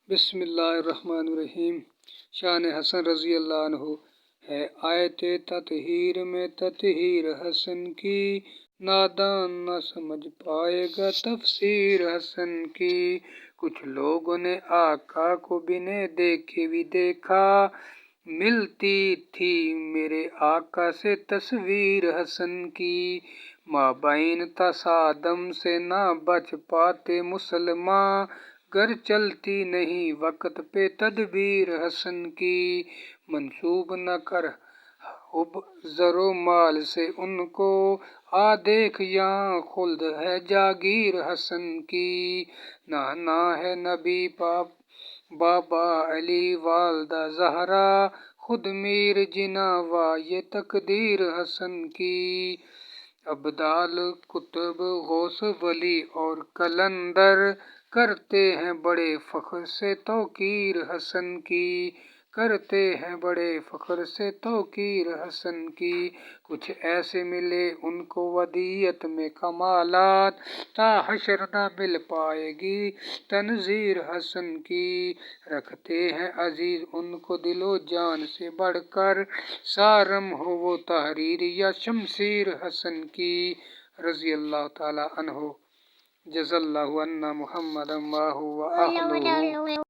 بسم اللہ الرحمن الرحیم۔ شان حسن رضی اللہ عنہ ہے آیت تطہیر میں تطہیر حسن کی، نادان نہ سمجھ پائے گا تفسیر حسن کی۔ کچھ لوگوں نے آقا کو بنے دیکھے بھی دیکھا، ملتی تھی میرے آقا سے تصویر حسن کی۔ مابین تصادم سے نہ بچ پاتے مسلمان، گر چلتی نہیں وقت پہ تدبیر حسن کی۔ منسوب نہ کر حب زر و مال سے ان کو، آ دیکھ یہاں خلد ہے جاگیر حسن کی۔ نانا ہے نبی پاک بابا علی والدہ زہرا، خود میر جنا وا یہ تقدیر حسن کی۔ ابدال کتب غوث ولی اور قلندر، کرتے ہیں بڑے فخر سے توقیر حسن کی، کرتے ہیں بڑے فخر سے توقیر حسن کی۔ کچھ ایسے ملے ان کو ودیعت میں کمالات، تا حشر نہ مل پائے گی تنظیر حسن کی۔ رکھتے ہیں عزیز ان کو دل و جان سے بڑھ کر، سارم ہو وہ تحریر یا شمشیر حسن کی۔ رضی اللہ تعالی عنہ۔ جزا اللہ عنا محمدا و آلہ